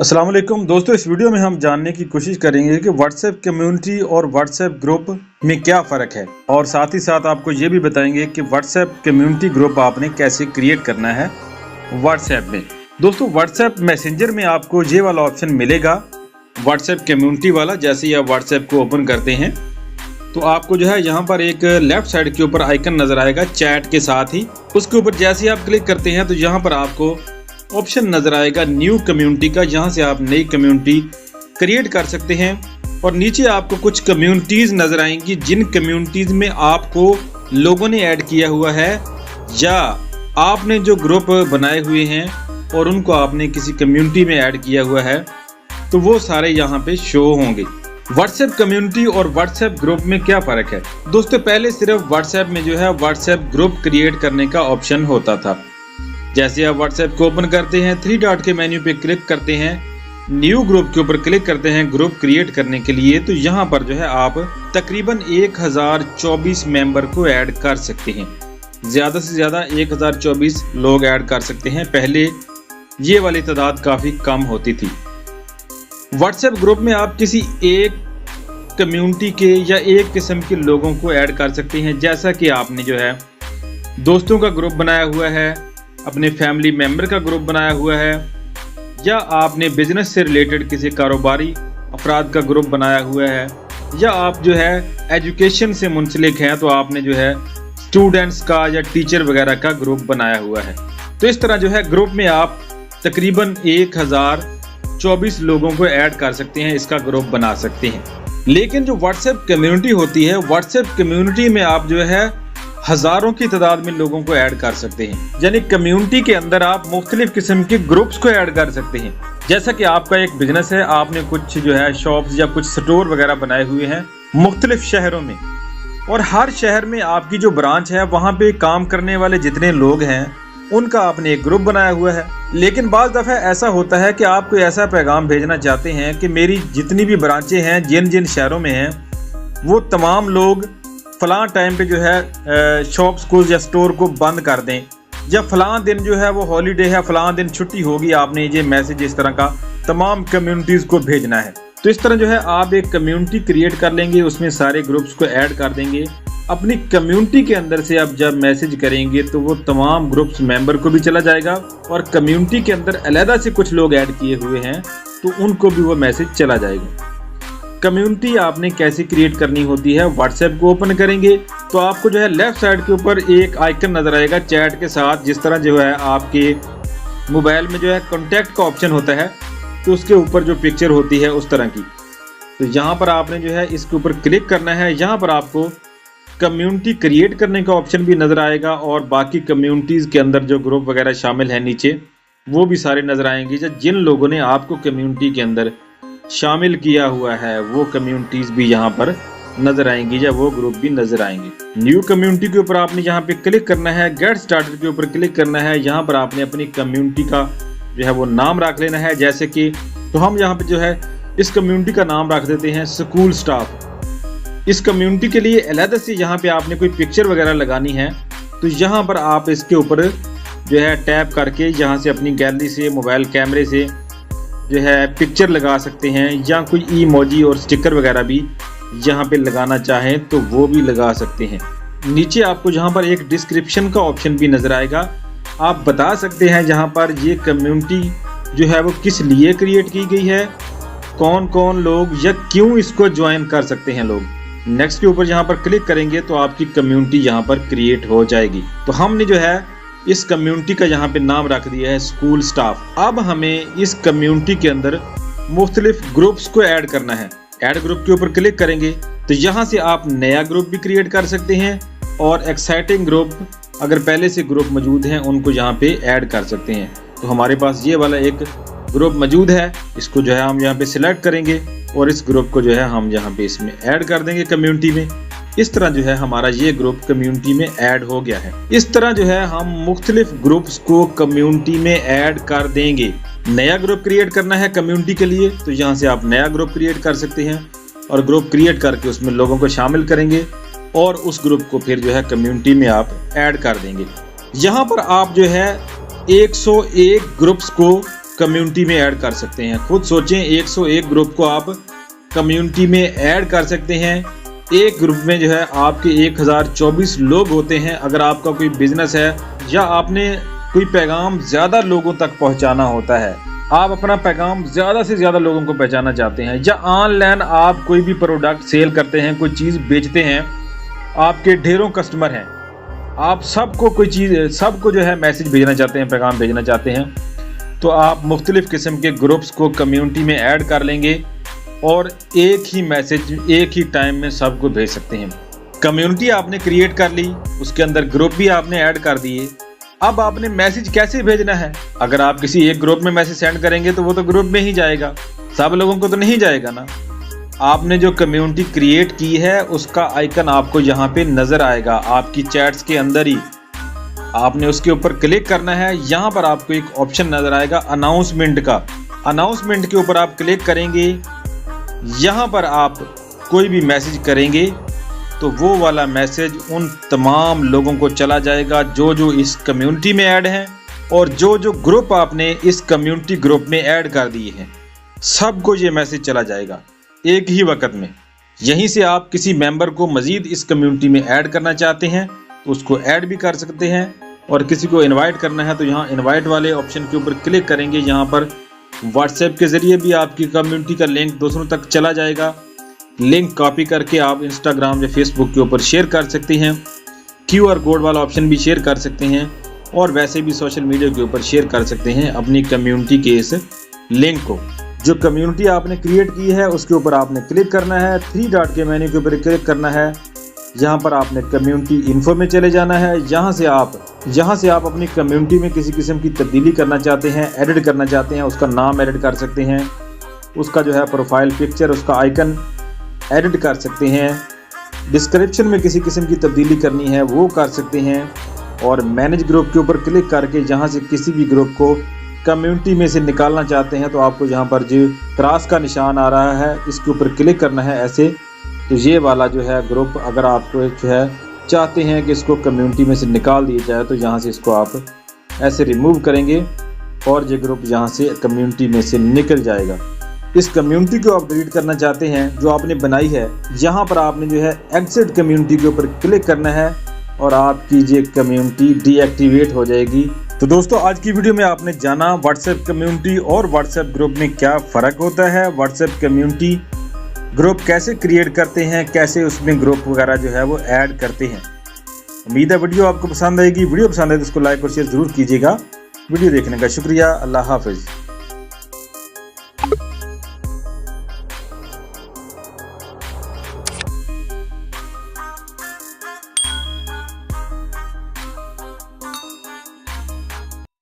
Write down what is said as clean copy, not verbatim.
अस्सलाम वालेकुम दोस्तों, इस वीडियो में हम जानने की कोशिश करेंगे कि व्हाट्सएप कम्युनिटी और व्हाट्सएप ग्रुप में क्या फ़र्क है और साथ ही साथ आपको ये भी बताएंगे कि व्हाट्सएप कम्युनिटी ग्रुप आपने कैसे क्रिएट करना है व्हाट्सएप में। दोस्तों, व्हाट्सएप मैसेंजर में आपको ये वाला ऑप्शन मिलेगा, व्हाट्सएप कम्युनिटी वाला। जैसे ही आप व्हाट्सएप को ओपन करते हैं तो आपको जो है यहाँ पर एक लेफ्ट साइड के ऊपर आइकन नज़र आएगा चैट के साथ ही। उसके ऊपर जैसे ही आप क्लिक करते हैं तो यहाँ पर आपको ऑप्शन नजर आएगा न्यू कम्युनिटी का। यहाँ से आप नई कम्युनिटी क्रिएट कर सकते हैं और नीचे आपको कुछ कम्युनिटीज़ नज़र आएंगी जिन कम्युनिटीज़ में आपको लोगों ने ऐड किया हुआ है या आपने जो ग्रुप बनाए हुए हैं और उनको आपने किसी कम्युनिटी में ऐड किया हुआ है तो वो सारे यहाँ पे शो होंगे। व्हाट्सएप कम्युनिटी और व्हाट्सएप ग्रुप में क्या फ़र्क है दोस्तों? पहले सिर्फ व्हाट्सएप में जो है व्हाट्सएप ग्रुप क्रिएट करने का ऑप्शन होता था। जैसे आप व्हाट्सएप को ओपन करते हैं, थ्री डॉट के मेन्यू पे क्लिक करते हैं, न्यू ग्रुप के ऊपर क्लिक करते हैं ग्रुप क्रिएट करने के लिए, तो यहाँ पर जो है आप तकरीबन 1024 मेंबर को ऐड कर सकते हैं। ज़्यादा से ज़्यादा 1024 लोग ऐड कर सकते हैं। पहले ये वाली तादाद काफ़ी कम होती थी। व्हाट्सएप ग्रुप में आप किसी एक कम्युनिटी के या एक किस्म के लोगों को ऐड कर सकते हैं। जैसा कि आपने जो है दोस्तों का ग्रुप बनाया हुआ है, अपने फैमिली मेंबर का ग्रुप बनाया हुआ है, या आपने बिजनेस से रिलेटेड किसी कारोबारी अफराद का ग्रुप बनाया हुआ है, या आप जो है एजुकेशन से मुंसलिक हैं तो आपने जो है स्टूडेंट्स का या टीचर वगैरह का ग्रुप बनाया हुआ है। तो इस तरह जो है ग्रुप में आप तकरीबन 1024 लोगों को ऐड कर सकते हैं, इसका ग्रुप बना सकते हैं। लेकिन जो व्हाट्सएप कम्युनिटी होती है, व्हाट्सएप कम्युनिटी में आप जो है हजारों की तादाद में लोगों को ऐड कर सकते हैं। यानी कम्युनिटी के अंदर आप मुख्तलिफ किस्म के ग्रुप्स को ऐड कर सकते हैं। जैसा कि आपका एक बिजनेस है, आपने कुछ जो है शॉप्स या कुछ स्टोर वगैरह बनाए हुए हैं मुख्तलिफ शहरों में, और हर शहर में आपकी जो ब्रांच है वहाँ पे काम करने वाले जितने लोग हैं उनका आपने एक ग्रुप बनाया हुआ है। लेकिन बाज़ दफ़ा ऐसा होता है कि आप कोई ऐसा पैगाम भेजना चाहते हैं कि मेरी जितनी भी ब्रांचें हैं जिन जिन शहरों में हैं वो तमाम लोग फ़लाँ टाइम पे जो है शॉप्स को या स्टोर को बंद कर दें, या फ़लाँ दिन जो है वो हॉलीडे है, फ़लाँ दिन छुट्टी होगी। आपने ये मैसेज इस तरह का तमाम कम्युनिटीज़ को भेजना है। तो इस तरह जो है आप एक कम्युनिटी क्रिएट कर लेंगे, उसमें सारे ग्रुप्स को ऐड कर देंगे। अपनी कम्युनिटी के अंदर से आप जब मैसेज करेंगे तो वो तमाम ग्रुप्स मेंबर को भी चला जाएगा, और कम्युनिटी के अंदर अलहदा से कुछ लोग ऐड किए हुए हैं तो उनको भी वो मैसेज चला जाएगा। कम्युनिटी आपने कैसे क्रिएट करनी होती है, व्हाट्सएप को ओपन करेंगे तो आपको जो है लेफ्ट साइड के ऊपर एक आइकन नज़र आएगा चैट के साथ। जिस तरह जो है आपके मोबाइल में जो है कॉन्टैक्ट का ऑप्शन होता है तो उसके ऊपर जो पिक्चर होती है उस तरह की, तो यहाँ पर आपने जो है इसके ऊपर क्लिक करना है। यहाँ पर आपको कम्युनिटी क्रिएट करने का ऑप्शन भी नज़र आएगा और बाकी कम्युनिटीज़ के अंदर जो ग्रुप वगैरह शामिल हैं नीचे वो भी सारे नज़र आएंगे। या जिन लोगों ने आपको कम्युनिटी के अंदर शामिल किया हुआ है वो कम्युनिटीज़ भी यहाँ पर नज़र आएंगी या वो ग्रुप भी नज़र आएंगे। न्यू कम्युनिटी के ऊपर आपने यहाँ पे क्लिक करना है, गेट स्टार्टेड के ऊपर क्लिक करना है। यहाँ पर आपने अपनी कम्युनिटी का जो है वो नाम रख लेना है। जैसे कि तो हम यहाँ पे जो है इस कम्युनिटी का नाम रख देते हैं स्कूल स्टाफ। इस कम्युनिटी के लिए अलहदा से यहाँ पे आपने कोई पिक्चर वगैरह लगानी है तो यहाँ पर आप इसके ऊपर जो है टैप करके यहाँ से अपनी गैलरी से मोबाइल कैमरे से जो है पिक्चर लगा सकते हैं, या कोई इमोजी और स्टिकर वगैरह भी यहाँ पे लगाना चाहें तो वो भी लगा सकते हैं। नीचे आपको जहाँ पर एक डिस्क्रिप्शन का ऑप्शन भी नज़र आएगा। आप बता सकते हैं जहाँ पर ये कम्युनिटी जो है वो किस लिए क्रिएट की गई है, कौन कौन लोग या क्यों इसको ज्वाइन कर सकते हैं लोग। नेक्स्ट के ऊपर यहाँ पर क्लिक करेंगे तो आपकी कम्युनिटी यहाँ पर क्रिएट हो जाएगी। तो हमने जो है इस कम्युनिटी का यहाँ पे नाम रख दिया है स्कूल स्टाफ। अब हमें इस कम्युनिटी के अंदर मुख्तलिफ ग्रुप्स को ऐड करना है। ऐड ग्रुप के ऊपर क्लिक करेंगे तो यहाँ से आप नया ग्रुप भी क्रिएट कर सकते हैं, और एक्साइटिंग ग्रुप अगर पहले से ग्रुप मौजूद हैं उनको यहाँ पे ऐड कर सकते हैं। तो हमारे पास ये वाला एक ग्रुप मौजूद है, इसको जो है हम यहाँ पे सिलेक्ट करेंगे और इस ग्रुप को जो है हम यहाँ पे इसमें ऐड कर देंगे कम्युनिटी में। इस तरह जो है हमारा ये ग्रुप कम्युनिटी में ऐड हो गया है। इस तरह जो है हम मुख्तलिफ ग्रुप्स को कम्युनिटी में ऐड कर देंगे। नया ग्रुप क्रिएट करना है कम्युनिटी के लिए तो यहाँ से आप नया ग्रुप क्रिएट कर सकते हैं, और ग्रुप क्रिएट करके उसमें लोगों को शामिल करेंगे और उस ग्रुप को फिर जो है कम्युनिटी में आप ऐड कर देंगे। यहाँ पर आप जो है 101 ग्रुप्स को कम्युनिटी में ऐड कर सकते हैं। खुद सोचें, 101 ग्रुप को आप कम्युनिटी में ऐड कर सकते हैं। एक ग्रुप में जो है आपके 1024 लोग होते हैं। अगर आपका कोई बिजनेस है या आपने कोई पैगाम ज़्यादा लोगों तक पहुंचाना होता है, आप अपना पैगाम ज़्यादा से ज़्यादा लोगों को पहुंचाना चाहते हैं, या ऑनलाइन आप कोई भी प्रोडक्ट सेल करते हैं, कोई चीज़ बेचते हैं, आपके ढेरों कस्टमर हैं, आप सबको कोई चीज़, सबको जो है मैसेज भेजना चाहते हैं, पैगाम भेजना चाहते हैं, तो आप मुख्तलिफ़ किस्म के ग्रुप्स को कम्युनिटी में ऐड कर लेंगे और एक ही मैसेज एक ही टाइम में सबको भेज सकते हैं। कम्युनिटी आपने क्रिएट कर ली, उसके अंदर ग्रुप भी आपने ऐड कर दिए। अब आपने मैसेज कैसे भेजना है? अगर आप किसी एक ग्रुप में मैसेज सेंड करेंगे तो वो तो ग्रुप में ही जाएगा, सब लोगों को तो नहीं जाएगा ना। आपने जो कम्युनिटी क्रिएट की है उसका आइकन आपको यहाँ पे नज़र आएगा आपकी चैट्स के अंदर ही। आपने उसके ऊपर क्लिक करना है। यहाँ पर आपको एक ऑप्शन नज़र आएगा अनाउंसमेंट का। अनाउंसमेंट के ऊपर आप क्लिक करेंगे। यहाँ पर आप कोई भी मैसेज करेंगे तो वो वाला मैसेज उन तमाम लोगों को चला जाएगा जो जो इस कम्युनिटी में ऐड हैं और जो जो ग्रुप आपने इस कम्युनिटी ग्रुप में ऐड कर दिए हैं, सबको ये मैसेज चला जाएगा एक ही वक्त में। यहीं से आप किसी मेंबर को मज़ीद इस कम्युनिटी में ऐड करना चाहते हैं तो उसको ऐड भी कर सकते हैं, और किसी को इनवाइट करना है तो यहाँ इनवाइट वाले ऑप्शन के ऊपर क्लिक करेंगे। यहाँ पर व्हाट्सएप के ज़रिए भी आपकी कम्युनिटी का लिंक दूसरों तक चला जाएगा। लिंक कॉपी करके आप इंस्टाग्राम या फेसबुक के ऊपर शेयर कर सकते हैं। QR कोड वाला ऑप्शन भी शेयर कर सकते हैं, और वैसे भी सोशल मीडिया के ऊपर शेयर कर सकते हैं अपनी कम्युनिटी के इस लिंक को। जो कम्युनिटी आपने क्रिएट की है उसके ऊपर आपने क्लिक करना है, 3 डॉट के मेन्यू के ऊपर क्लिक करना है। यहाँ पर आपने कम्युनिटी इन्फो में चले जाना है। यहाँ से आप अपनी कम्युनिटी में किसी किस्म की तब्दीली करना चाहते हैं, एडिट करना चाहते हैं, उसका नाम एडिट कर सकते हैं, उसका जो है प्रोफाइल पिक्चर, उसका आइकन एडिट कर सकते हैं। डिस्क्रिप्शन में किसी किस्म की तब्दीली करनी है वो कर सकते हैं, और मैनेज ग्रुप के ऊपर क्लिक करके जहाँ से किसी भी ग्रुप को कम्युनिटी में से निकालना चाहते हैं तो आपको यहाँ पर जो क्रॉस का निशान आ रहा है इसके ऊपर क्लिक करना है ऐसे। तो ये वाला जो है ग्रुप अगर आपको जो है चाहते हैं कि इसको कम्युनिटी में से निकाल दिया जाए तो यहाँ से इसको आप ऐसे रिमूव करेंगे और ये ग्रुप यहाँ से कम्युनिटी में से निकल जाएगा। इस कम्युनिटी को आप डिलीट करना चाहते हैं जो आपने बनाई है, यहाँ पर आपने जो है एग्जिट कम्युनिटी के ऊपर क्लिक करना है और आपकी ये कम्युनिटी डीएक्टिवेट हो जाएगी। तो दोस्तों, आज की वीडियो में आपने जाना व्हाट्सएप कम्युनिटी और व्हाट्सएप ग्रुप में क्या फ़र्क होता है, व्हाट्सएप कम्युनिटी ग्रुप कैसे क्रिएट करते हैं, कैसे उसमें ग्रुप वगैरह जो है वो ऐड करते हैं। उम्मीद है वीडियो आपको पसंद आएगी। वीडियो पसंद आए तो इसको लाइक और शेयर ज़रूर कीजिएगा। वीडियो देखने का शुक्रिया। अल्लाह हाफिज़।